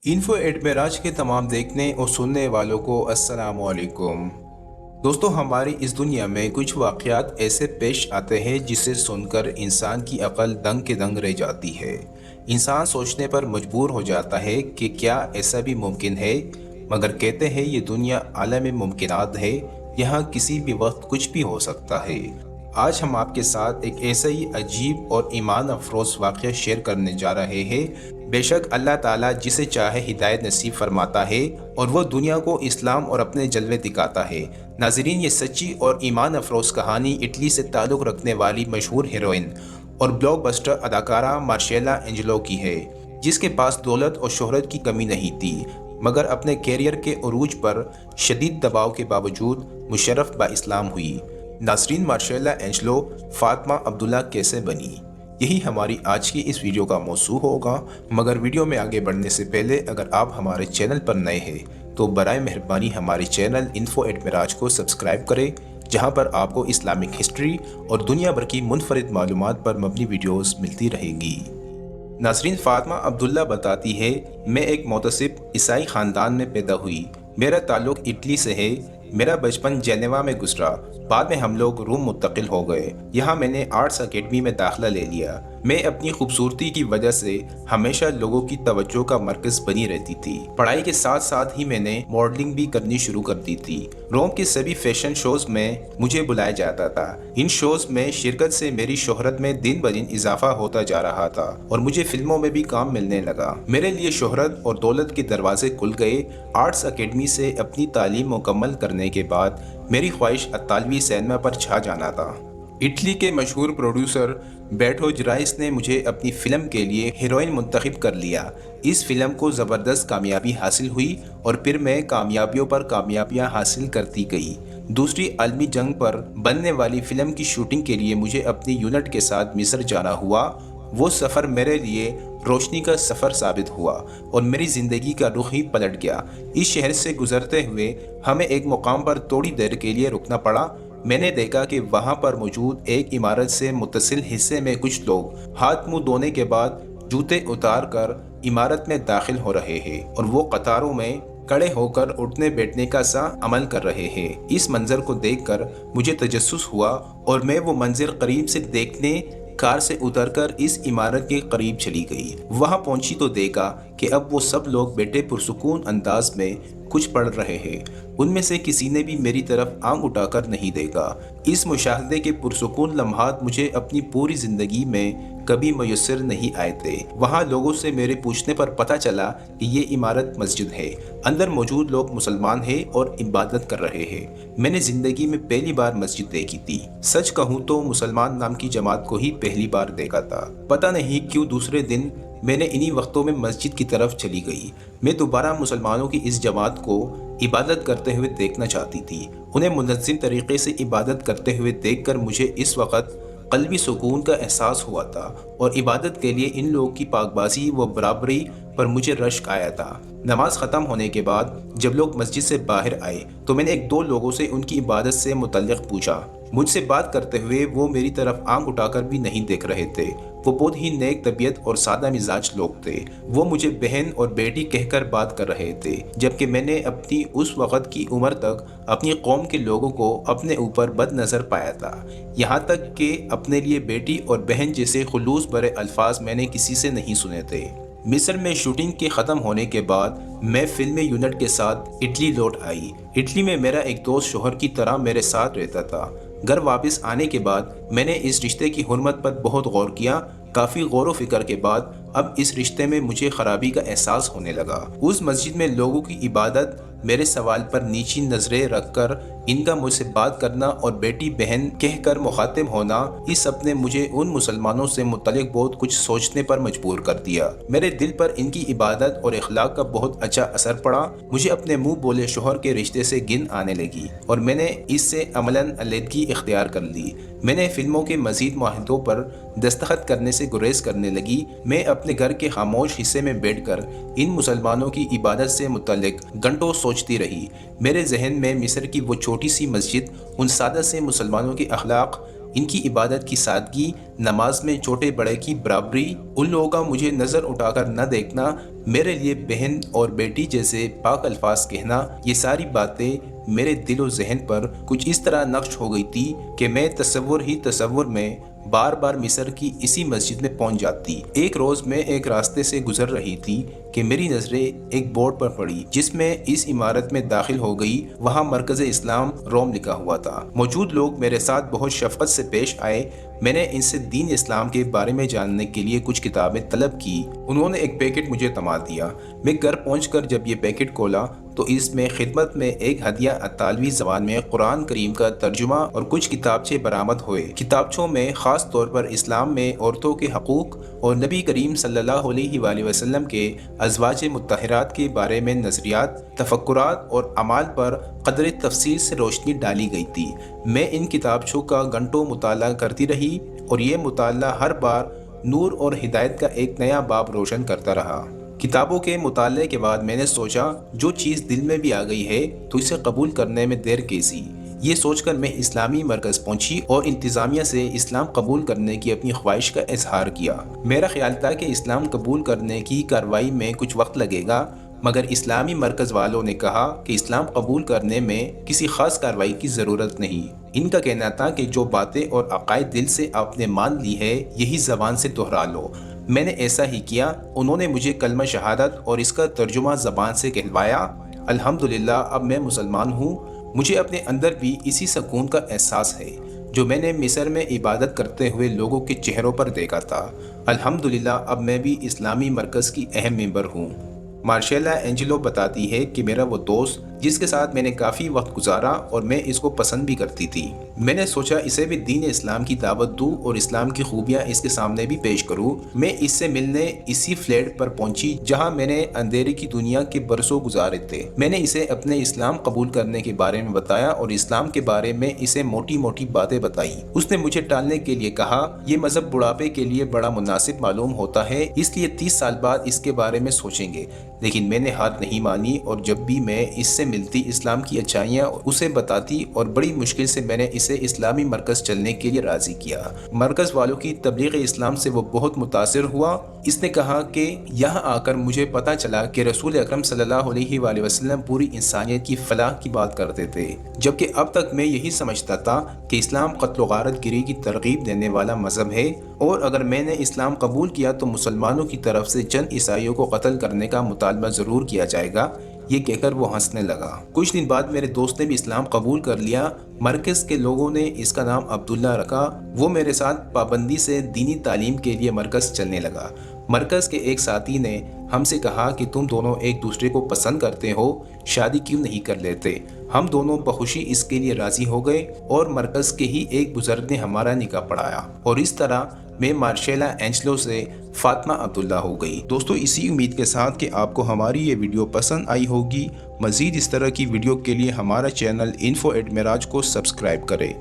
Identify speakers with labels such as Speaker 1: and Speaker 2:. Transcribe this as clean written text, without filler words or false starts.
Speaker 1: Info at Meraj के तमाम देखने और सुनने वालों को अस्सलाम वालेकुम। दोस्तों, हमारी इस दुनिया में कुछ वाक़यात ऐसे पेश आते हैं जिसे सुनकर इंसान की अक्ल दंग के दंग रह जाती है। इंसान सोचने पर मजबूर हो जाता है कि क्या ऐसा भी मुमकिन है। मगर कहते हैं ये दुनिया आलम मुमकिनात है, यहाँ किसी भी वक्त कुछ भी हो सकता है। आज हम आपके साथ एक ऐसा ही अजीब और ईमान अफरोज़ वाक़या शेयर करने जा रहे हैं। बेशक अल्लाह ताला जिसे चाहे हिदायत नसीब फरमाता है और वो दुनिया को इस्लाम और अपने जलवे दिखाता है। नाज़रीन, ये सच्ची और ईमान अफरोज़ कहानी इटली से ताल्लुक़ रखने वाली मशहूर हीरोइन और ब्लॉकबस्टर अदाकारा मार्शेला एंजेलो की है, जिसके पास दौलत और शोहरत की कमी नहीं थी, मगर अपने कैरियर के उरूज पर शदीद दबाव के बावजूद मुशर्रफ बा इस्लाम हुई। नाज़रीन, मार्शेला एंजेलो फातिमा अब्दुल्ला कैसे बनी, यही हमारी आज की इस वीडियो का मौजू होगा। मगर वीडियो में आगे बढ़ने से पहले अगर आप हमारे चैनल पर नए हैं तो बराए मेहरबानी हमारे चैनल इन्फो एट मेराज को सब्सक्राइब करें, जहां पर आपको इस्लामिक हिस्ट्री और दुनिया भर की मुनफरिद मालूमात पर मबनी वीडियोस मिलती रहेंगी। नाज़रीन, फातिमा अब्दुल्ला बताती है, मैं एक मोतसिब ईसाई ख़ानदान में पैदा हुई। मेरा ताल्लुक़ इटली से है। मेरा बचपन जेनेवा में गुजरा। बाद में हम लोग रोम मुंतकिल हो गए। यहाँ मैंने आर्ट्स अकेडमी में दाखिला ले लिया। मैं अपनी खूबसूरती की वजह से हमेशा लोगों की तवज्जो का मरकज़ बनी रहती थी। पढ़ाई के साथ साथ ही मैंने मॉडलिंग भी करनी शुरू कर दी थी। रोम के सभी फैशन शोज में मुझे बुलाया जाता था। इन शोज में शिरकत से मेरी शोहरत में दिन ब दिन इजाफा होता जा रहा था और मुझे फिल्मों में भी काम मिलने लगा। मेरे लिए शोहरत और दौलत के दरवाजे खुल गए। आर्ट्स अकेडमी से अपनी तालीम मुकम्मल करने के बाद मेरी ख्वाहिश अतालवी सिनेमा पर छा जाना था। इटली के मशहूर प्रोड्यूसर बेटो जराइस ने मुझे अपनी फ़िल्म के लिए हीरोइन मुंतखब कर लिया। इस फिल्म को ज़बरदस्त कामयाबी हासिल हुई और फिर मैं कामयाबियों पर कामयाबियां हासिल करती गई। दूसरी आलमी जंग पर बनने वाली फ़िल्म की शूटिंग के लिए मुझे अपनी यूनिट के साथ मिस्र जाना हुआ। वो सफ़र मेरे लिए रोशनी का सफ़र साबित हुआ और मेरी ज़िंदगी का रुख ही पलट गया। इस शहर से गुजरते हुए हमें एक मुकाम पर थोड़ी देर के लिए रुकना पड़ा। मैंने देखा कि वहां पर मौजूद एक इमारत से मुत्तसिल हिस्से में कुछ लोग हाथ मुंह धोने के बाद जूते उतार कर इमारत में दाखिल हो रहे हैं और वो कतारों में खड़े होकर उठने बैठने का सा अमल कर रहे हैं। इस मंजर को देखकर मुझे तजस्सुस हुआ और मैं वो मंजर करीब से देखने कार से उतरकर इस इमारत के करीब चली गई। वहां पहुंची तो देखा कि अब वो सब लोग बैठे पुरसुकून अंदाज में कुछ पढ़ रहे हैं। उनमें से किसी ने भी मेरी तरफ आंख उठाकर नहीं देखा। इस मुशाहदे के पुरसुकून लम्हात मुझे अपनी पूरी जिंदगी में कभी मयस्सर नहीं आए थे। वहाँ लोगों से मेरे पूछने पर पता चला कि ये इमारत मस्जिद है। अंदर मौजूद लोग मुसलमान हैं और इबादत कर रहे हैं। मैंने जिंदगी में पहली बार मस्जिद देखी थी। सच कहूँ तो मुसलमान नाम की जमात को ही पहली बार देखा था। पता नहीं क्यों दूसरे दिन मैंने इन्हीं वक्तों में मस्जिद की तरफ चली गई। मैं दोबारा मुसलमानों की इस जमात को इबादत करते हुए देखना चाहती थी। उन्हें मुनज़्ज़म तरीके से इबादत करते हुए देखकर मुझे इस वक्त क़ल्बी सुकून का एहसास हुआ था और इबादत के लिए इन लोगों की पाकबाजी व बराबरी पर मुझे रश्क आया था। नमाज ख़त्म होने के बाद जब लोग मस्जिद से बाहर आए तो मैंने एक दो लोगों से उनकी इबादत से मुतल्लिक़ पूछा। मुझसे बात करते हुए वो मेरी तरफ आंख उठाकर भी नहीं देख रहे थे। वो बहुत ही नेक तबीयत और सादा मिजाज लोग थे। वो मुझे बहन और बेटी कहकर बात कर रहे थे, जबकि मैंने अपनी उस वक़्त की उम्र तक अपनी कौम के लोगों को अपने ऊपर बदनज़र पाया था। यहाँ तक कि अपने लिए बेटी और बहन जैसे खुलूस भरे अल्फाज मैंने किसी से नहीं सुने थे। मिस्र में शूटिंग के ख़त्म होने के बाद मैं फिल्मी यूनिट के साथ इटली लौट आई। इटली में मेरा एक दोस्त शोहर की तरह मेरे साथ रहता था। घर वापस आने के बाद मैंने इस रिश्ते की हुर्मत पर बहुत गौर किया। काफ़ी गौर व फिक्र के बाद अब इस रिश्ते में मुझे खराबी का एहसास होने लगा। उस मस्जिद में लोगों की इबादत, मेरे सवाल पर नीची नजरें रखकर इनका मुझसे बात करना और बेटी बहन कहकर मुखातिब होना, इस सब ने मुझे उन मुसलमानों से मुतल्लिक बहुत कुछ सोचने पर मजबूर कर दिया। मेरे दिल पर इनकी इबादत और इखलाक का बहुत अच्छा असर पड़ा। मुझे अपने मुंह बोले शोहर के रिश्ते से गिन आने लगी और मैंने इससे अमलन अलहदगी इख्तियार कर ली। मैंने फिल्मों के मजीद मुआहदों पर दस्तखत करने से गुरेज करने लगी। मैं अपने घर के खामोश हिस्से में बैठकर इन मुसलमानों की इबादत से मुतल्लिक घंटों सोचती रही। मेरे जहन में मिस्र की वो छोटी सी मस्जिद, उन सादा से मुसलमानों के अखलाक, ان کی عبادت کی سادگی، نماز میں چھوٹے بڑے کی برابری، ان لوگوں کا مجھے نظر اٹھا کر نہ دیکھنا، میرے لیے بہن اور بیٹی جیسے پاک الفاظ کہنا، یہ ساری باتیں میرے دل و ذہن پر کچھ اس طرح نقش ہو گئی تھی کہ میں تصور میں بار بار مصر کی اسی مسجد میں پہنچ جاتی۔ ایک روز میں ایک راستے سے گزر رہی تھی کہ میری نظریں ایک بورڈ پر پڑی جس میں اس عمارت میں داخل ہو گئی، وہاں مرکز اسلام روم لکھا ہوا تھا۔ موجود لوگ میرے ساتھ بہت شفقت سے پیش آئے۔ میں نے ان سے دین اسلام کے بارے میں جاننے کے لیے کچھ کتابیں طلب کی۔ انہوں نے ایک پیکٹ مجھے تھما دیا۔ میں گھر پہنچ کر جب یہ پیکٹ کھولا تو اس میں خدمت میں ایک ہدیہ اطالوی زبان میں قرآن کریم کا ترجمہ اور کچھ کتابچے برآمد ہوئے۔ کتابچوں میں خاص طور پر اسلام میں عورتوں کے حقوق اور نبی کریم صلی اللہ علیہ وآلہ وسلم کے ازواج مطہرات کے بارے میں نظریات، تفکرات اور اعمال پر قدر تفصیل سے روشنی ڈالی گئی تھی۔ میں ان کتابچوں کا گھنٹوں مطالعہ کرتی رہی اور یہ مطالعہ ہر بار نور اور ہدایت کا ایک نیا باب روشن کرتا رہا۔ کتابوں کے مطالعے کے بعد میں نے سوچا جو چیز دل میں بھی آ گئی ہے تو اسے قبول کرنے میں دیر کیسی۔ یہ سوچ کر میں اسلامی مرکز پہنچی اور انتظامیہ سے اسلام قبول کرنے کی اپنی خواہش کا اظہار کیا۔ میرا خیال تھا کہ اسلام قبول کرنے کی کارروائی میں کچھ وقت لگے گا، مگر اسلامی مرکز والوں نے کہا کہ اسلام قبول کرنے میں کسی خاص کارروائی کی ضرورت نہیں۔ ان کا کہنا تھا کہ جو باتیں اور عقائد دل سے آپ نے مان لی ہے یہی زبان سے دہرا لو۔ میں نے ایسا ہی کیا۔ انہوں نے مجھے کلمہ شہادت اور اس کا ترجمہ زبان سے کہلوایا۔ الحمدللہ اب میں مسلمان ہوں۔ مجھے اپنے اندر بھی اسی سکون کا احساس ہے جو میں نے مصر میں عبادت کرتے ہوئے لوگوں کے چہروں پر دیکھا تھا۔ الحمدللہ اب میں بھی اسلامی مرکز کی اہم ممبر ہوں۔ مارشیلا اینجلو بتاتی ہے کہ میرا وہ دوست جس کے ساتھ میں نے کافی وقت گزارا اور میں اس کو پسند بھی کرتی تھی، میں نے سوچا اسے بھی دین اسلام کی دعوت دوں اور اسلام کی خوبیاں اس کے سامنے بھی پیش کروں۔ میں اس سے ملنے اسی فلیٹ پر پہنچی جہاں میں نے اندھیرے کی دنیا کے برسوں گزارے تھے۔ میں نے اسے اپنے اسلام قبول کرنے کے بارے میں بتایا اور اسلام کے بارے میں اسے موٹی موٹی باتیں بتائی۔ اس نے مجھے ٹالنے کے لیے کہا یہ مذہب بڑھاپے کے لیے بڑا مناسب معلوم ہوتا ہے، اس لیے 30 سال بعد اس کے بارے میں سوچیں گے، لیکن میں نے ہاتھ نہیں مانی اور جب بھی میں اس سے ملتی اسلام کی اچھائیاں اسے بتاتی اور بڑی مشکل سے میں نے اسے اسلامی مرکز چلنے کے لیے راضی کیا۔ مرکز والوں کی تبلیغ اسلام سے وہ بہت متاثر ہوا۔ اس نے کہا کہ یہاں آ کر مجھے پتا چلا کہ رسول اکرم صلی اللہ علیہ وآلہ وسلم پوری انسانیت کی فلاح کی بات کرتے تھے، جبکہ اب تک میں یہی سمجھتا تھا کہ اسلام قتل و غارت گری کی ترغیب دینے والا مذہب ہے اور اگر میں نے اسلام قبول کیا تو مسلمانوں کی طرف سے چند عیسائیوں کو قتل کرنے کا مطالبہ ضرور کیا جائے گا۔ یہ کہہ کر وہ ہنسنے لگا۔ کچھ دن بعد میرے دوست نے بھی اسلام قبول کر لیا۔ مرکز کے لوگوں نے اس کا نام عبداللہ رکھا۔ وہ میرے ساتھ پابندی سے دینی تعلیم کے لیے مرکز چلنے لگا۔ مرکز کے ایک ساتھی نے ہم سے کہا کہ تم دونوں ایک دوسرے کو پسند کرتے ہو، شادی کیوں نہیں کر لیتے؟ ہم دونوں بخوشی اس کے لیے راضی ہو گئے اور مرکز کے ہی ایک بزرگ نے ہمارا نکاح پڑھایا اور اس طرح میں مارشیلا اینجلو سے فاطمہ عبداللہ ہو گئی۔ دوستو اسی امید کے ساتھ کہ آپ کو ہماری یہ ویڈیو پسند آئی ہوگی، مزید اس طرح کی ویڈیو کے لیے ہمارا چینل info@miraj کو سبسکرائب کریں۔